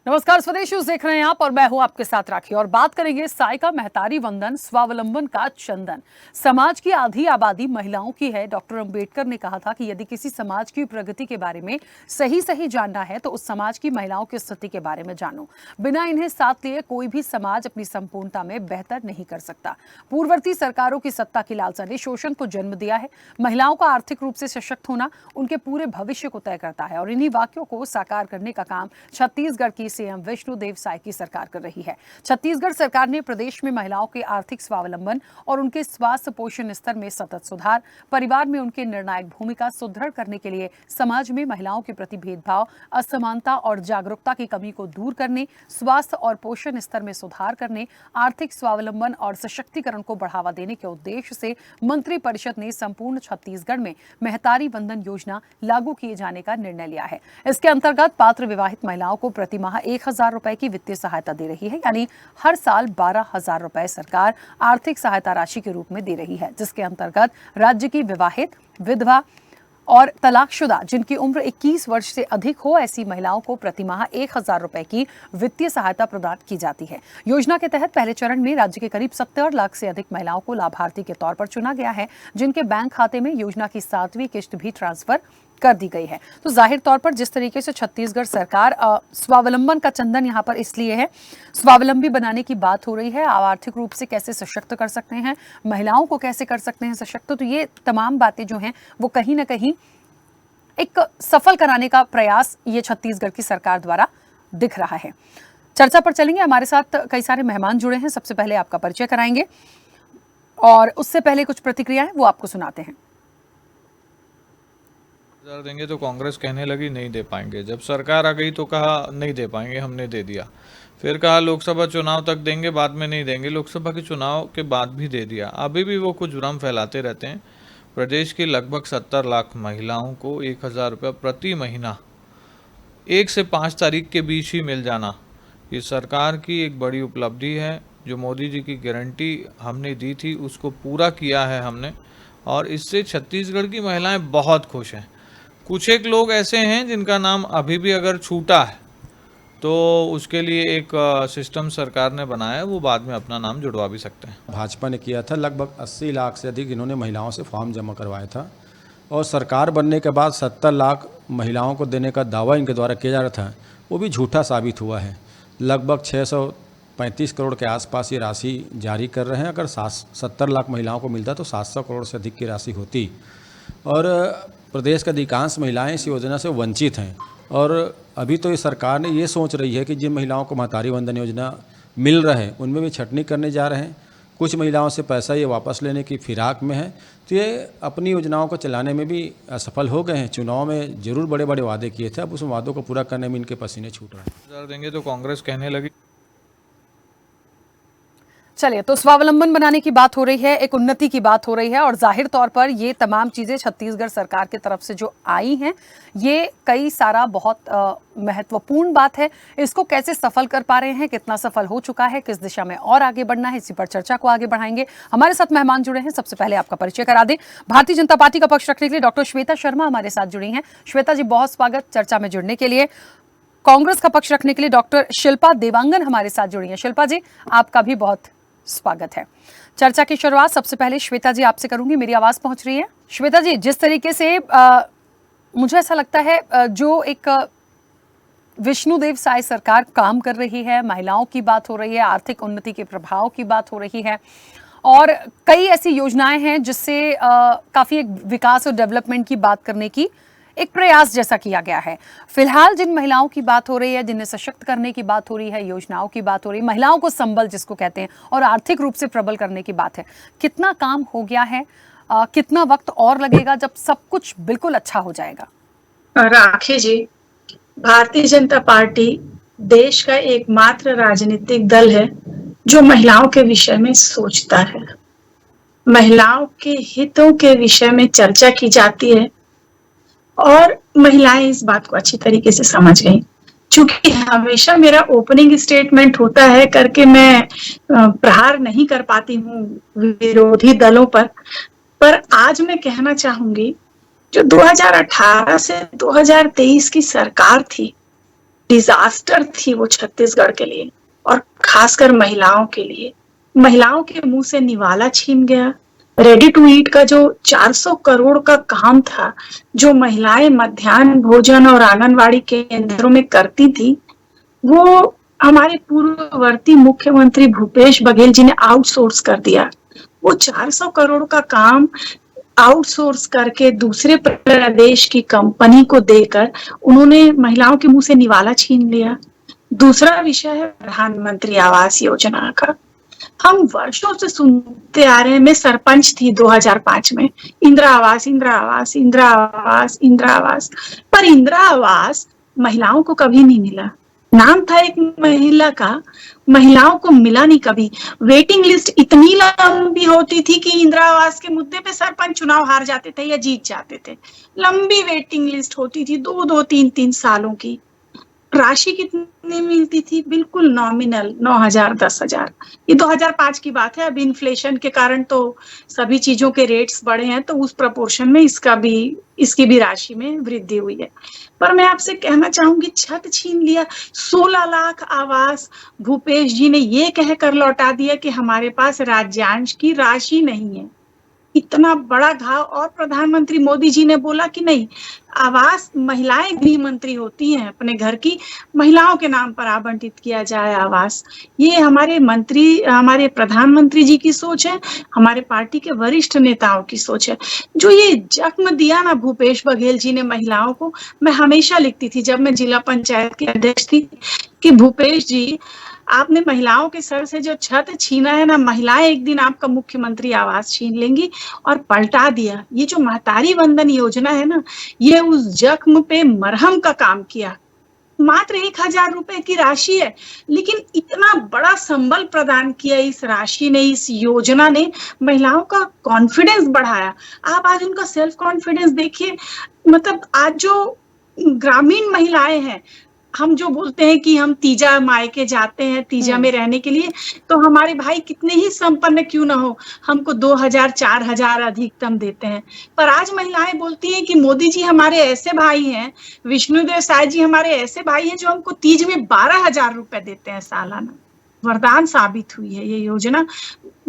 नमस्कार, स्वदेश न्यूज देख रहे हैं आप और मैं हूं आपके साथ राखी। और बात करेंगे सायका महतारी वंदन स्वावलंबन का चंदन। समाज की आधी आबादी महिलाओं की है। डॉक्टर अंबेडकर ने कहा था कि यदि किसी समाज की प्रगति के बारे में सही सही जानना है तो उस समाज की महिलाओं की स्थिति के बारे में जानो। बिना इन्हें साथ लिए कोई भी समाज अपनी संपूर्णता में बेहतर नहीं कर सकता। पूर्ववर्ती सरकारों की सत्ता की लालसा ने शोषण को जन्म दिया है। महिलाओं का आर्थिक रूप से सशक्त होना उनके पूरे भविष्य को तय करता है और इन्हीं वाक्यों को साकार करने का काम छत्तीसगढ़ की सीएम विष्णुदेव साय की सरकार कर रही है। छत्तीसगढ़ सरकार ने प्रदेश में महिलाओं के आर्थिक स्वावलंबन और उनके स्वास्थ्य पोषण स्तर में सतत सुधार, परिवार में उनकी निर्णायक भूमिका सुदृढ़ करने के लिए समाज में महिलाओं के प्रति भेदभाव, असमानता और जागरूकता की कमी को दूर करने, स्वास्थ्य और पोषण स्तर में सुधार करने, आर्थिक स्वावलंबन और सशक्तिकरण को बढ़ावा देने के उद्देश्य से मंत्रिपरिषद ने संपूर्ण छत्तीसगढ़ में महतारी वंदन योजना लागू किए जाने का निर्णय लिया है। इसके अंतर्गत पात्र विवाहित महिलाओं को प्रति माह 1,000 रुपए की वित्तीय सहायता दे रही है, यानी हर साल 12,000 रुपए सरकार आर्थिक सहायता राशि के रूप में दे रही है, जिसके अंतर्गत राज्य की विवाहित, विधवा और तलाकशुदा जिनकी उम्र 21 वर्ष से अधिक हो ऐसी महिलाओं को प्रति माह 1,000 रुपए की वित्तीय सहायता प्रदान की जाती है। योजना के तहत पहले चरण में राज्य के करीब 70 लाख से अधिक महिलाओं को लाभार्थी के तौर पर चुना गया है, जिनके बैंक खाते में योजना की 7वीं किस्त भी ट्रांसफर कर दी गई है। तो जाहिर तौर पर जिस तरीके से छत्तीसगढ़ सरकार स्वावलंबन का चंदन यहाँ पर इसलिए है, स्वावलंबी बनाने की बात हो रही है, आर्थिक रूप से कैसे सशक्त कर सकते हैं, महिलाओं को कैसे कर सकते हैं सशक्त, तो ये तमाम बातें जो हैं वो कहीं ना कहीं एक सफल कराने का प्रयास ये छत्तीसगढ़ की सरकार द्वारा दिख रहा है। चर्चा पर चलेंगे, हमारे साथ कई सारे मेहमान जुड़े हैं। सबसे पहले आपका परिचय कराएंगे और उससे पहले कुछ प्रतिक्रियाएं वो आपको सुनाते हैं। देंगे तो कांग्रेस कहने लगी नहीं दे पाएंगे। जब सरकार आ गई तो कहा नहीं दे पाएंगे, हमने दे दिया। फिर कहा लोकसभा चुनाव तक देंगे, बाद में नहीं देंगे, लोकसभा के चुनाव के बाद भी दे दिया। अभी भी वो कुछ भ्रम फैलाते रहते हैं। प्रदेश की लगभग 70 लाख महिलाओं को 1,000 रुपये प्रति महीना 1 से 5 तारीख के बीच ही मिल जाना, ये सरकार की एक बड़ी उपलब्धि है। जो मोदी जी की गारंटी हमने दी थी उसको पूरा किया है हमने, और इससे छत्तीसगढ़ की महिलाएं बहुत खुश हैं। कुछ एक लोग ऐसे हैं जिनका नाम अभी भी अगर छूटा है तो उसके लिए एक सिस्टम सरकार ने बनाया है, वो बाद में अपना नाम जुड़वा भी सकते हैं। भाजपा ने किया था, लगभग 80 लाख से अधिक इन्होंने महिलाओं से फॉर्म जमा करवाया था, और सरकार बनने के बाद 70 लाख महिलाओं को देने का दावा इनके द्वारा किया जा रहा था, वो भी झूठा साबित हुआ है। लगभग 635 करोड़ के आसपास ये राशि जारी कर रहे हैं। अगर 70 लाख महिलाओं को मिलता तो 700 करोड़ से अधिक की राशि होती। और प्रदेश की अधिकांश महिलाएं इस योजना से वंचित हैं, और अभी तो ये सरकार ने ये सोच रही है कि जिन महिलाओं को महतारी वंदन योजना मिल रहा है उनमें भी छटनी करने जा रहे हैं। कुछ महिलाओं से पैसा ये वापस लेने की फिराक में है, तो ये अपनी योजनाओं को चलाने में भी असफल हो गए हैं। चुनाव में जरूर बड़े बड़े वादे किए थे, अब उस वादों को पूरा करने में इनके पसीने छूट रहे हैं। देंगे तो कांग्रेस कहने लगी। चलिए, तो स्वावलंबन बनाने की बात हो रही है, एक उन्नति की बात हो रही है, और जाहिर तौर पर ये तमाम चीजें छत्तीसगढ़ सरकार की तरफ से जो आई हैं ये कई सारा बहुत महत्वपूर्ण बात है। इसको कैसे सफल कर पा रहे हैं, कितना सफल हो चुका है, किस दिशा में और आगे बढ़ना है, इसी पर चर्चा को आगे बढ़ाएंगे। हमारे साथ मेहमान जुड़े हैं, सबसे पहले आपका परिचय करा दें। भारतीय जनता पार्टी का पक्ष रखने के लिए डॉक्टर श्वेता शर्मा हमारे साथ जुड़ी हैं। श्वेता जी, बहुत स्वागत चर्चा में जुड़ने के लिए। कांग्रेस का पक्ष रखने के लिए डॉक्टर शिल्पा देवांगन हमारे साथ जुड़ी हैं। शिल्पा जी, आपका भी बहुत स्वागत है। चर्चा की शुरुआत सबसे पहले श्वेता जी आपसे करूंगी। मेरी आवाज पहुंच रही है? श्वेता जी, जिस तरीके से मुझे ऐसा लगता है जो एक विष्णुदेव साय सरकार काम कर रही है, महिलाओं की बात हो रही है, आर्थिक उन्नति के प्रभाव की बात हो रही है, और कई ऐसी योजनाएं हैं जिससे काफी एक विकास और डेवलपमेंट की बात करने की एक प्रयास जैसा किया गया है। फिलहाल जिन महिलाओं की बात हो रही है, जिन्हें सशक्त करने की बात हो रही है, योजनाओं की बात हो रही है, महिलाओं को संबल जिसको कहते हैं, और आर्थिक रूप से प्रबल करने की बात है, कितना काम हो गया है, कितना वक्त और लगेगा जब सब कुछ बिल्कुल अच्छा हो जाएगा? राखी जी, भारतीय जनता पार्टी देश का एकमात्र राजनीतिक दल है जो महिलाओं के विषय में सोचता है। महिलाओं के हितों के विषय में चर्चा की जाती है और महिलाएं इस बात को अच्छी तरीके से समझ गई। चूंकि हमेशा मेरा ओपनिंग स्टेटमेंट होता है करके मैं प्रहार नहीं कर पाती हूँ विरोधी दलों पर आज मैं कहना चाहूंगी, जो 2018 से 2023 की सरकार थी, डिजास्टर थी वो छत्तीसगढ़ के लिए, और खासकर महिलाओं के लिए। महिलाओं के मुंह से निवाला छीन गया। रेडी टू ईट का जो 400 करोड़ का काम था, जो महिलाएं मध्याह्न भोजन और आंगनवाड़ी केंद्रों में करती थी, वो हमारे पूर्ववर्ती मुख्यमंत्री भूपेश बघेल जी ने आउटसोर्स कर दिया। वो 400 करोड़ का काम आउटसोर्स करके दूसरे प्रदेश की कंपनी को देकर उन्होंने महिलाओं के मुंह से निवाला छीन लिया। दूसरा विषय है प्रधानमंत्री आवास योजना का। हम वर्षों से सुनते आ रहे हैं, मैं सरपंच थी 2005 में, इंदिरा आवास, इंदिरा आवास, इंदिरा आवास, इंदिरा आवास, पर इंदिरा आवास महिलाओं को कभी नहीं मिला। नाम था एक महिला का, महिलाओं को मिला नहीं कभी। वेटिंग लिस्ट इतनी लंबी होती थी कि इंदिरा आवास के मुद्दे पे सरपंच चुनाव हार जाते थे या जीत जाते थे। लंबी वेटिंग लिस्ट होती थी, 2-2, 3-3 सालों की। राशि कितनी मिलती थी? बिल्कुल नॉमिनल, 9,000, 10,000। ये 2005 की बात है। अब इन्फ्लेशन के कारण तो सभी चीजों के रेट्स बढ़े हैं, तो उस प्रपोर्शन में इसकी भी राशि में वृद्धि हुई है। पर मैं आपसे कहना चाहूंगी, छत छीन लिया। 16 लाख आवास भूपेश जी ने ये कहकर लौटा दिया कि हमारे पास राज्यांश की राशि नहीं है। इतना बड़ा घाव। और प्रधानमंत्री मोदी जी ने बोला कि नहीं, आवास महिलाएं गृह मंत्री होती हैं, अपने घर की महिलाओं के नाम पर आवंटित किया जाए आवास। ये हमारे प्रधानमंत्री जी की सोच है, हमारे पार्टी के वरिष्ठ नेताओं की सोच है। जो ये जख्म दिया ना भूपेश बघेल जी ने महिलाओं को, मैं हमेशा लिखती थी जब मैं जिला पंचायत की अध्यक्ष थी कि भूपेश जी, आपने महिलाओं के सर से जो छत छीना है ना, महिलाएं एक दिन आपका मुख्यमंत्री आवास छीन लेंगी। और पलटा दिया। ये जो महतारी वंदन योजना है ना, ये उस जख्म पे मरहम का काम किया। मात्र 1,000 रुपए की राशि है, लेकिन इतना बड़ा संबल प्रदान किया इस राशि ने, इस योजना ने। महिलाओं का कॉन्फिडेंस बढ़ाया। आप आज उनका सेल्फ कॉन्फिडेंस देखिए। मतलब आज जो ग्रामीण महिलाएं हैं, हम जो बोलते हैं कि हम तीजा मायके जाते हैं तीजा में रहने के लिए, तो हमारे भाई कितने ही संपन्न क्यों ना हो, हमको 2,000, 4,000 अधिकतम देते हैं। पर आज महिलाएं बोलती हैं कि मोदी जी हमारे ऐसे भाई हैं, विष्णुदेव साय जी हमारे ऐसे भाई हैं जो हमको तीज में 12,000 रुपए देते हैं सालाना। वरदान साबित हुई है ये योजना।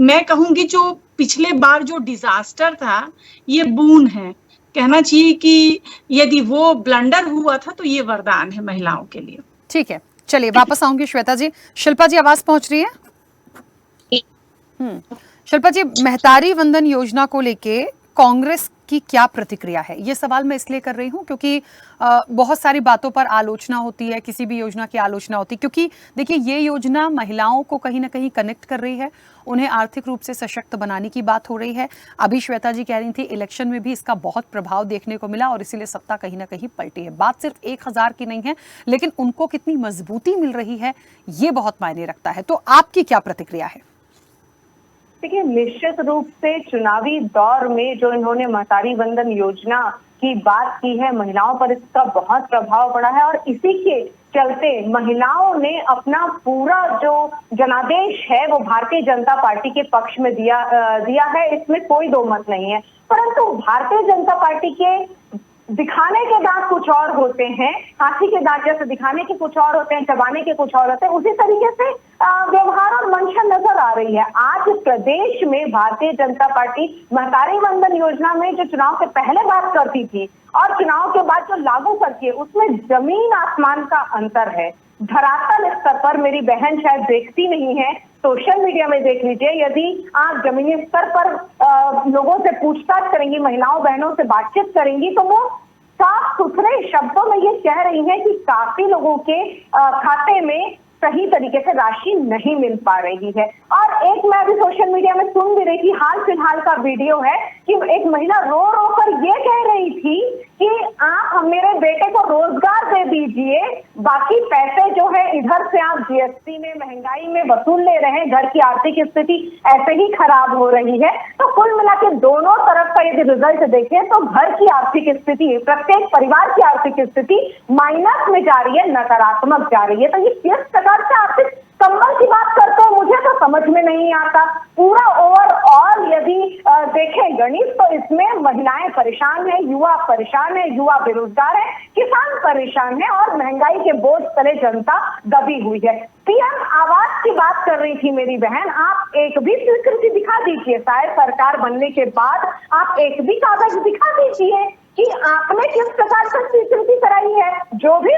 मैं कहूंगी जो पिछले बार जो डिजास्टर था, ये बून है। कहना चाहिए कि यदि वो ब्लंडर हुआ था तो ये वरदान है महिलाओं के लिए। ठीक है, चलिए वापस आऊंगी श्वेता जी। शिल्पा जी आवाज पहुंच रही है? शिल्पा जी, महतारी वंदन योजना को लेके कांग्रेस की क्या प्रतिक्रिया है? ये सवाल मैं इसलिए कर रही हूं क्योंकि बहुत सारी बातों पर आलोचना होती है, किसी भी योजना की आलोचना होती है, क्योंकि देखिए ये योजना महिलाओं को कहीं ना कहीं कनेक्ट कर रही है, उन्हें आर्थिक रूप से सशक्त बनाने की बात हो रही है। अभी श्वेता जी कह रही थी इलेक्शन में भी इसका बहुत प्रभाव देखने को मिला और इसीलिए सत्ता कहीं ना कहीं पलटी है। बात सिर्फ 1,000 की नहीं है, लेकिन उनको कितनी मजबूती मिल रही है ये बहुत मायने रखता है। तो आपकी क्या प्रतिक्रिया है? देखिए, निश्चित रूप से चुनावी दौर में जो इन्होंने महतारी वंदन योजना की बात की है, महिलाओं पर इसका बहुत प्रभाव पड़ा है और इसी के चलते महिलाओं ने अपना पूरा जो जनादेश है वो भारतीय जनता पार्टी के पक्ष में दिया है। इसमें कोई दो मत नहीं है। परंतु भारतीय जनता पार्टी के दिखाने के दांत कुछ और होते हैं, हाथी के दांत जैसे दिखाने के कुछ और होते हैं, चबाने के कुछ और होते हैं। उसी तरीके से व्यवहार और मंशा नजर आ रही है। आज प्रदेश में भारतीय जनता पार्टी महतारी वंदन योजना में जो चुनाव से पहले बात करती थी और चुनाव के बाद जो लागू करती है, उसमें जमीन आसमान का अंतर है। धरातल स्तर पर मेरी बहन शायद देखती नहीं है, सोशल मीडिया में देख लीजिए, यदि आप जमीनी स्तर पर लोगों से पूछताछ करेंगी, महिलाओं बहनों से बातचीत करेंगी, तो वो साफ सुथरे शब्दों में ये कह रही है कि काफी लोगों के खाते में सही तरीके से राशि नहीं मिल पा रही है। और एक मैं अभी सोशल मीडिया में सुन भी रही थी, हाल फिलहाल का वीडियो है कि एक महिला रो रो कर ये कह रही थी कि आप मेरे बेटे को रोजगार दे दीजिए, बाकी पैसे जो है इधर से आप जीएसटी में महंगाई में वसूल ले रहे हैं, घर की आर्थिक स्थिति ऐसे ही खराब हो रही है। तो कुल मिला के दोनों तरफ का यदि रिजल्ट देखें तो घर की आर्थिक स्थिति, प्रत्येक परिवार की आर्थिक स्थिति माइनस में जा रही है, नकारात्मक जा रही है। तो ये किस प्रकार से आर्थिक संबल की बात करते हैं मुझे तो समझ में नहीं आता। पूरा ओवरऑल ओवरऑल यदि देखें गणित, तो इसमें महिलाएं परेशान है, युवा परेशान है, युवा बेरोजगार है, किसान परेशान है और महंगाई के बोझ तले जनता दबी हुई है। पीएम आवास की बात कर रही थी मेरी बहन, आप एक भी स्वीकृति दिखा दीजिए, शायद सरकार बनने के बाद आप एक भी कागज दिखा दीजिए कि आपने किस प्रकार से स्वीकृति कराई है। जो भी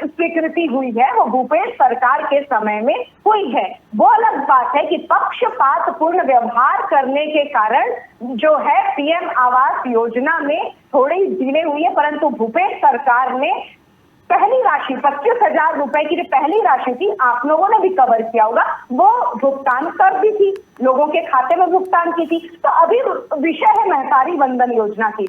स्वीकृति हुई है वो भूपेश सरकार के समय में हुई है। वो अलग बात है कि पक्षपात पूर्ण व्यवहार करने के कारण जो है पीएम आवास योजना में थोड़ी डिले हुई है, परंतु भूपेश सरकार ने पहली राशि 25,000 रुपए की जो पहली राशि थी, आप लोगों ने भी कवर किया होगा, वो भुगतान कर दी थी, लोगों के खाते में भुगतान की थी। तो अभी विषय है महतारी वंदन योजना की।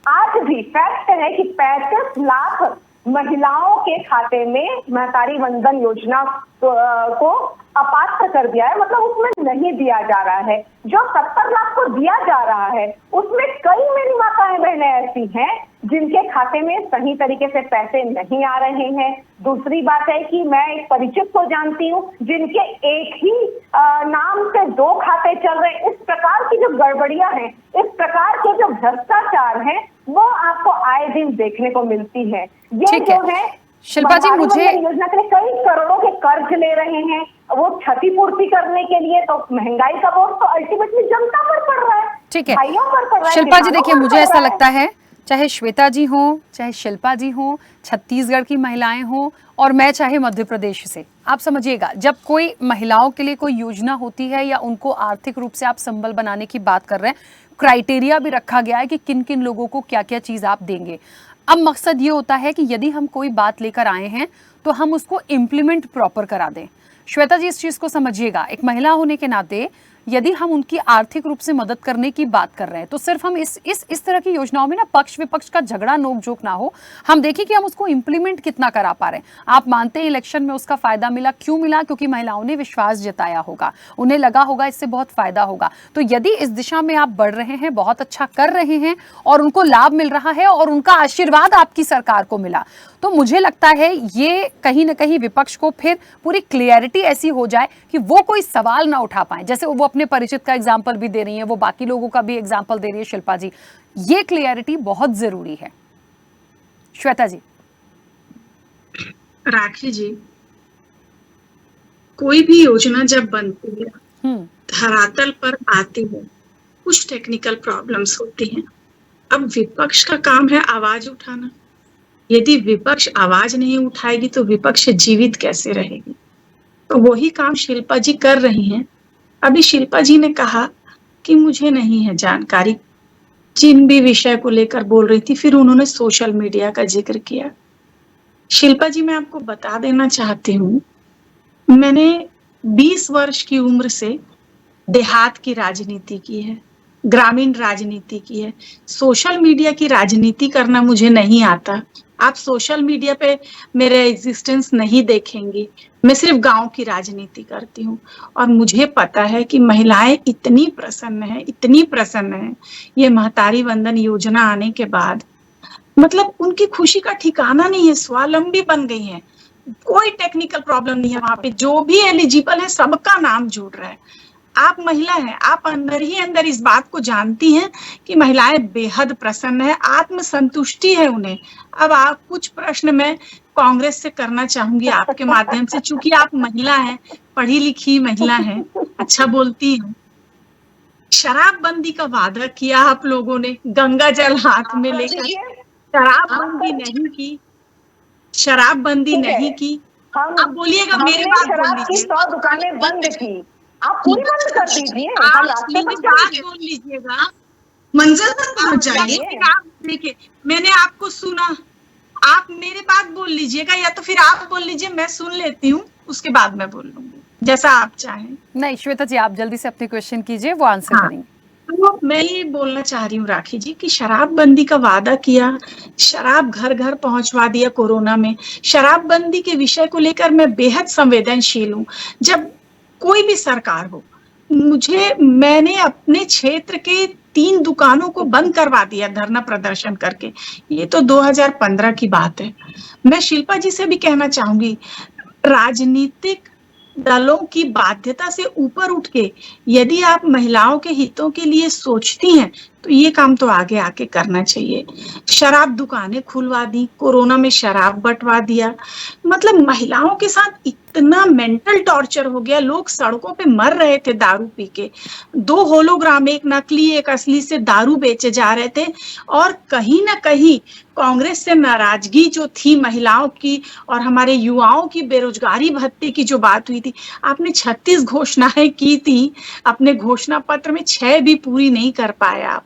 आज भी फैक्ट है कि 35 लाख महिलाओं के खाते में महतारी वंदन योजना को अपात्र कर दिया है, मतलब उसमें नहीं दिया जा रहा है। जो 70 लाख को दिया जा रहा है उसमें कई मेरी माताएं बहनें ऐसी हैं जिनके खाते में सही तरीके से पैसे नहीं आ रहे हैं। दूसरी बात है कि मैं एक परिचित को जानती हूँ जिनके एक ही नाम से 2 खाते चल रहे हैं। इस प्रकार की जो गड़बड़ियां हैं, इस प्रकार के जो भ्रष्टाचार हैं, वो आपको आए दिन देखने को मिलती है। ये जो है शिल्पा जी, मुझे योजना के लिए कई करोड़ों के कर्ज ले रहे हैं, वो क्षतिपूर्ति करने के लिए। तो महंगाई का बोझ तो अल्टीमेटली जनता पर पड़ रहा है, ठीक है भाइयों पर पड़ रहा है। शिल्पा जी देखिए, मुझे ऐसा लगता है चाहे श्वेता जी हो, चाहे शिल्पा जी हो, छत्तीसगढ़ की महिलाएं हो और मैं चाहे मध्य प्रदेश से, आप समझिएगा जब कोई महिलाओं के लिए कोई योजना होती है या उनको आर्थिक रूप से आप संबल बनाने की बात कर रहे हैं, क्राइटेरिया भी रखा गया है कि किन किन लोगों को क्या क्या चीज आप देंगे। अब मकसद ये होता है कि यदि हम कोई बात लेकर आए हैं तो हम उसको इम्प्लीमेंट प्रॉपर करा दें। श्वेता जी इस चीज को समझिएगा, एक महिला होने के नाते यदि हम उनकी आर्थिक रूप से मदद करने की बात कर रहे हैं तो सिर्फ हम इस तरह की योजनाओं में ना पक्ष विपक्ष का झगड़ा नोक-झोंक ना हो, हम देखें कि हम उसको इंप्लीमेंट कितना करा पा रहे हैं। आप मानते हैं इलेक्शन में उसका फायदा मिला, क्यों मिला? क्योंकि महिलाओं ने विश्वास जताया होगा, उन्हें लगा होगा इससे बहुत फायदा होगा। तो यदि इस दिशा में आप बढ़ रहे हैं, बहुत अच्छा कर रहे हैं और उनको लाभ मिल रहा है और उनका आशीर्वाद आपकी सरकार को मिला, तो मुझे लगता है ये कहीं ना कहीं विपक्ष को फिर पूरी क्लियरिटी ऐसी हो जाए कि वो कोई सवाल ना उठा पाए। जैसे वो अपने परिचित का एग्जाम्पल भी दे रही है, वो बाकी लोगों का भी एग्जाम्पल दे रही है शिल्पा जी, ये क्लियरिटी बहुत जरूरी है। श्वेता जी। राखी जी, कोई भी योजना जब बनती है धरातल पर आती है, कुछ टेक्निकल प्रॉब्लम्स होती हैं। अब विपक्ष का काम है आवाज उठाना। यदि विपक्ष आवाज नहीं उठाएगी तो विपक्ष जीवित कैसे रहेगी? तो वही काम शिल्पा जी कर रही हैं। अभी शिल्पा जी ने कहा कि मुझे नहीं है जानकारी, जिन भी विषय को लेकर बोल रही थी, फिर उन्होंने सोशल मीडिया का जिक्र किया। शिल्पा जी, मैं आपको बता देना चाहती हूँ, मैंने 20 वर्ष की उम्र से देहात की राजनीति की है, ग्रामीण राजनीति की है। सोशल मीडिया की राजनीति करना मुझे नहीं आता। आप सोशल मीडिया पे मेरे एग्जिस्टेंस नहीं देखेंगी। मैं सिर्फ गांव की राजनीति करती हूँ और मुझे पता है कि महिलाएं इतनी प्रसन्न हैं ये महतारी वंदन योजना आने के बाद, मतलब उनकी खुशी का ठिकाना नहीं है, स्वावलंबी बन गई हैं। कोई टेक्निकल प्रॉब्लम नहीं है वहां पे, जो भी एलिजिबल है सबका नाम जुड़ रहा है। आप महिला हैं, आप अंदर ही अंदर इस बात को जानती हैं कि महिलाएं बेहद प्रसन्न है, आत्मसंतुष्टि है उन्हें। अब आप कुछ प्रश्न मैं कांग्रेस से करना चाहूंगी आपके माध्यम से, चूंकि आप महिला हैं, पढ़ी लिखी महिला हैं, अच्छा बोलती हैं। शराबबंदी का वादा किया आप लोगों ने, गंगा जल हाथ में लेकर, शराबबंदी नहीं की, शराबबंदी नहीं की। आप बोलिएगा, मेरे बात बोल लीजिए। 100 दुकानें बंद की, आप पूरी बंद कर दीजिए, आप मेरी बात बोल लीजिएगा, मंजिल तक पहुंच जाइए। देखिए, मैंने आपको सुना, आप मेरी बात बोल लीजिएगा, या तो फिर आप बोल लीजिए, मैं सुन लेती हूँ, उसके बाद मैं बोल लूंगी, जैसा आप चाहें। नहीं श्वेता जी, आप जल्दी से अपने क्वेश्चन कीजिए, वो आंसर करेंगे। तो मैं ये बोलना चाह रही हूँ राखी जी कि शराबबंदी का वादा किया, शराब घर घर पहुंचवा दिया कोरोना में। शराबबंदी के विषय को लेकर मैं बेहद संवेदनशील हूँ। जब कोई भी सरकार हो, मैंने अपने क्षेत्र के 3 दुकानों को बंद करवा दिया धरना प्रदर्शन करके। ये तो 2015 की बात है। मैं शिल्पा जी से भी कहना चाहूंगी, राजनीतिक दलों की बाध्यता से ऊपर उठ के यदि आप महिलाओं के हितों के लिए सोचती हैं तो ये काम तो आगे आके करना चाहिए। शराब दुकानें खुलवा दी, कोरोना में शराब बंटवा दिया, मतलब महिलाओं के साथ इतना मेंटल टॉर्चर हो गया, लोग सड़कों पे मर रहे थे दारू पी के। 2 होलोग्राम, एक नकली एक असली से दारू बेचे जा रहे थे। और कहीं ना कहीं कांग्रेस से नाराजगी जो थी महिलाओं की और हमारे युवाओं की बेरोजगारी भत्ते की जो बात हुई थी, आपने 36 घोषणाएं की थी, अपने घोषणा पत्र में 6 भी पूरी नहीं कर पाए आप।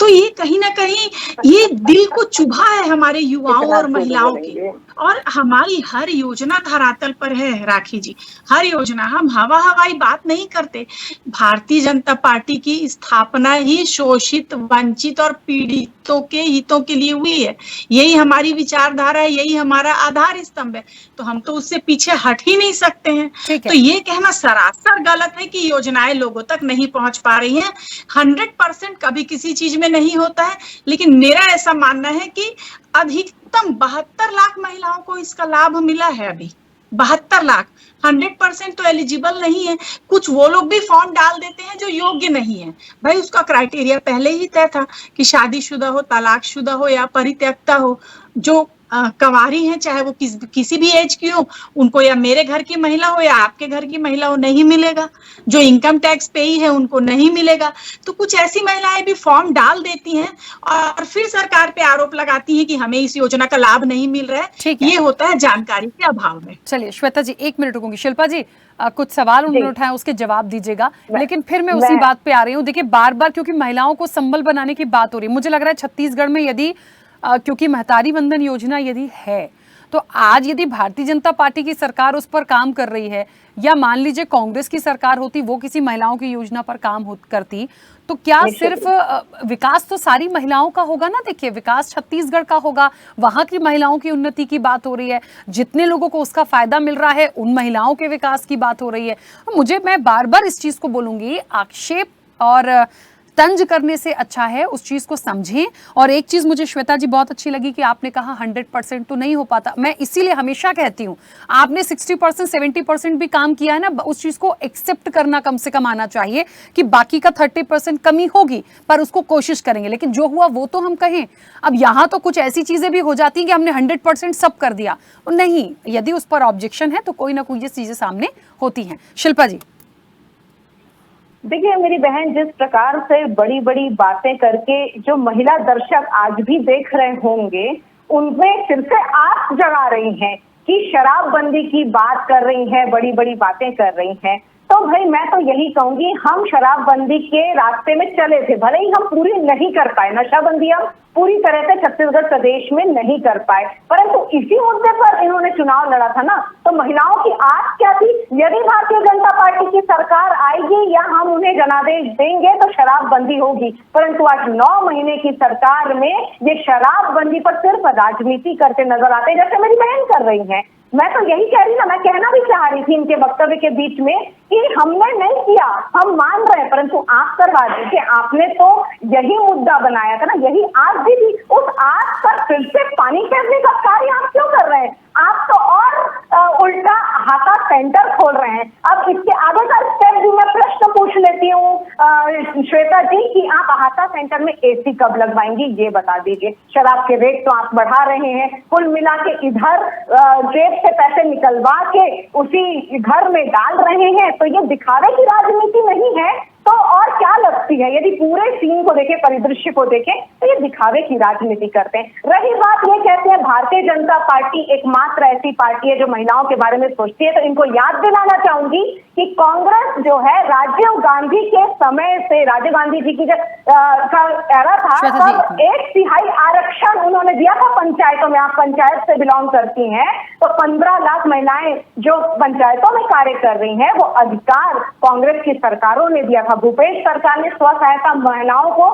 तो ये कहीं ना कहीं ये दिल को चुभा है हमारे युवाओं और महिलाओं की। और हमारी हर योजना धरातल पर है राखी जी, हर योजना, हम हवाई बात नहीं करते। भारतीय जनता पार्टी की स्थापना ही शोषित, वंचित और पीड़ितों के हितों के लिए हुई है। यही हमारी विचारधारा है, यही हमारा आधार स्तंभ है, तो हम तो उससे पीछे हट ही नहीं सकते हैं। तो ये कहना सरासर गलत है कि योजनाएं लोगों तक नहीं पहुंच पा रही हैं। 100% कभी किसी चीज में नहीं होता है, लेकिन मेरा ऐसा मानना है कि अधिकतम 72 लाख महिलाओं को इसका लाभ मिला है अभी। 72 लाख, 100% तो एलिजिबल नहीं है। कुछ वो लोग भी फॉर्म डाल देते हैं जो योग्य नहीं है। भाई उसका क्राइटेरिया पहले ही तय था कि शादीशुदा हो, तलाकशुदा हो या परित्यक्ता हो। जो कंवारी हैं, चाहे वो किसी भी एज की हो, उनको या मेरे घर की महिला हो या आपके घर की महिला हो, नहीं मिलेगा। जो इनकम टैक्स पेई है उनको नहीं मिलेगा। तो कुछ ऐसी महिलाएं भी फॉर्म डाल देती हैं और फिर सरकार पे आरोप लगाती हैं कि हमें इस योजना का लाभ नहीं मिल रहा है। ये होता है जानकारी के अभाव में। चलिए श्वेता जी 1 मिनट रुकूंगी। शिल्पा जी कुछ सवाल उन्होंने उठाए, उसके जवाब दीजिएगा, लेकिन फिर मैं उसी बात पे आ रही हूँ। देखिए बार बार क्योंकि महिलाओं को संबल बनाने की बात हो रही है, मुझे लग रहा है छत्तीसगढ़ में यदि क्योंकि महतारी वंदन योजना यदि है तो आज यदि भारतीय जनता पार्टी की सरकार उस पर काम कर रही है या मान लीजिए कांग्रेस की सरकार होती, वो किसी महिलाओं की योजना पर काम करती, तो क्या सिर्फ विकास तो सारी महिलाओं का होगा ना? देखिए विकास छत्तीसगढ़ का होगा, वहां की महिलाओं की उन्नति की बात हो रही है, जितने लोगों को उसका फायदा मिल रहा है उन महिलाओं के विकास की बात हो रही है। मैं बार बार इस चीज को बोलूंगी, आक्षेप और तंज करने से अच्छा है उस चीज को समझें। और एक चीज मुझे श्वेता जी बहुत अच्छी लगी कि आपने कहा 100% तो नहीं हो पाता। मैं इसीलिए हमेशा कहती हूँ आपने 60% 70% भी काम किया है ना, उस चीज को एक्सेप्ट करना कम से कम आना चाहिए कि बाकी का 30% कमी होगी पर उसको कोशिश करेंगे, लेकिन जो हुआ वो तो हम कहें। अब यहाँ तो कुछ ऐसी चीजें भी हो जाती हैं कि हमने 100% सब कर दिया, नहीं, यदि उस पर ऑब्जेक्शन है तो कोई ना कोई चीजें सामने होती हैं। शिल्पा जी देखिए मेरी बहन, जिस प्रकार से बड़ी बड़ी बातें करके जो महिला दर्शक आज भी देख रहे होंगे, उनमें फिर से आस जगा रही हैं कि शराबबंदी की बात कर रही हैं, बड़ी बड़ी बातें कर रही हैं। तो भाई मैं तो यही कहूंगी, हम शराबबंदी के रास्ते में चले थे, भले ही हम पूरी नहीं कर पाए, नशाबंदी हम पूरी तरह से छत्तीसगढ़ प्रदेश में नहीं कर पाए, परंतु इसी मुद्दे पर इन्होंने चुनाव लड़ा था ना, तो महिलाओं की आस क्या थी? यदि भारतीय जनता पार्टी की सरकार आएगी या हम उन्हें जनादेश देंगे तो शराबबंदी होगी, परंतु आज 9 महीने की सरकार में ये शराबबंदी पर सिर्फ राजनीति करते नजर आते, जैसे मेरी बहन कर रही है। मैं तो यही कह रही ना, मैं कहना भी चाह रही थी इनके वक्तव्य के बीच में कि हमने नहीं किया, हम मान रहे हैं, परंतु आप करवा दीजिए। आपने तो यही मुद्दा बनाया था ना, यही आग दी थी, उस आग पर फिर से पानी फेरने का कार्य आप क्यों कर रहे हैं? आप तो और उल्टा हाथा सेंटर खोल रहे हैं। अब इसके आगे का स्टेप भी मैं प्रश्न पूछ लेती हूँ श्वेता जी कि आप हाथा सेंटर में एसी कब लगवाएंगी, ये बता दीजिए। शराब के रेट तो आप बढ़ा रहे हैं, कुल मिला के इधर जेब से पैसे निकलवा के उसी घर में डाल रहे हैं, तो ये दिखावे की राजनीति नहीं है तो और क्या लगती है? यदि पूरे सीन को देखें, परिदृश्य को देखें, तो ये दिखावे की राजनीति करते हैं। रही बात, ये कहते हैं भारतीय जनता पार्टी एकमात्र ऐसी पार्टी है जो महिलाओं के बारे में सोचती है, तो इनको याद दिलाना चाहूंगी कि कांग्रेस जो है राजीव गांधी के समय से, राजीव गांधी जी की जब का एरा था तब 1/3 आरक्षण उन्होंने दिया था पंचायतों में। आप पंचायत से बिलोंग करती हैं तो 15 लाख महिलाएं जो पंचायतों में कार्य कर रही हैं, वो अधिकार कांग्रेस की सरकारों ने दिया था। भूपेश सरकार ने स्व सहायता महिलाओं को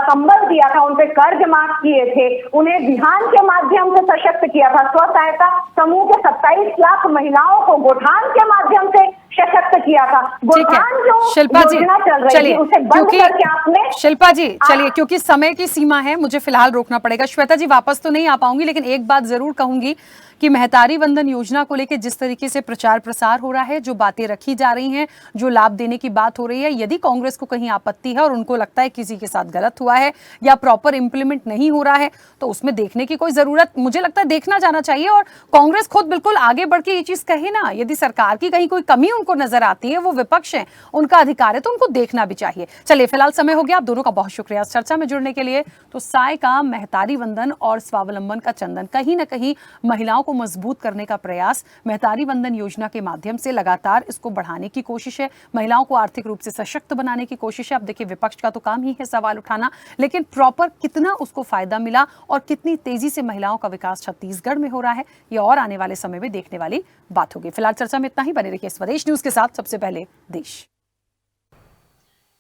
संबल दिया था, उनपे कर्ज माफ किए थे, उन्हें बिहान के माध्यम से सशक्त किया था। स्व सहायता समूह के 27 लाख महिलाओं को गोठान के माध्यम से सशक्त किया था। ठीक है बुरहान जो शिल्पा जी, योजना चल रही चलिए थी उसे बंद करके आपने शिल्पा जी चलिए, क्योंकि समय की सीमा है, मुझे फिलहाल रोकना पड़ेगा। श्वेता जी वापस तो नहीं आ पाऊंगी, लेकिन एक बात जरूर कहूंगी कि महतारी वंदन योजना को लेकर जिस तरीके से प्रचार प्रसार हो रहा है, जो बातें रखी जा रही हैं, जो लाभ देने की बात हो रही है, यदि कांग्रेस को कहीं आपत्ति है और उनको लगता है किसी के साथ गलत हुआ है या प्रॉपर इंप्लीमेंट नहीं हो रहा है, तो उसमें देखने की कोई जरूरत, मुझे लगता है देखना जाना चाहिए। और कांग्रेस खुद बिल्कुल आगे बढ़ के ये चीज कहे ना, यदि सरकार की कहीं कोई कमी उनको नजर आती है, वो विपक्ष है, उनका अधिकार है, तो उनको देखना भी चाहिए। चलिए फिलहाल समय हो गया, आप दोनों का बहुत शुक्रिया इस चर्चा में जुड़ने के लिए। तो साय का महतारी वंदन और स्वावलंबन का चंदन कहीं ना कहीं महिलाओं को मजबूत करने का प्रयास, महतारी वंदन योजना के माध्यम से लगातार इसको बढ़ाने की कोशिश है, महिलाओं को आर्थिक रूप से सशक्त बनाने की कोशिश है। अब देखिए विपक्ष का तो काम ही है सवाल उठाना, लेकिन प्रॉपर कितना उसको फायदा मिला और कितनी तेजी से महिलाओं का विकास छत्तीसगढ़ में हो रहा है, ये और आने वाले समय में देखने वाली बात होगी। फिलहाल चर्चा में इतना ही, बने रहिए स्वदेश न्यूज के साथ, सबसे पहले देश।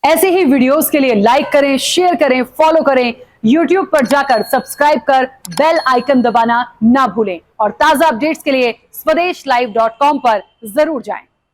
ऐसे ही वीडियोस के लिए लाइक करें, शेयर करें, फॉलो करें, YouTube पर जाकर सब्सक्राइब कर बेल आइकन दबाना ना भूलें और ताजा अपडेट्स के लिए स्वदेशलाइव.com पर जरूर जाएं।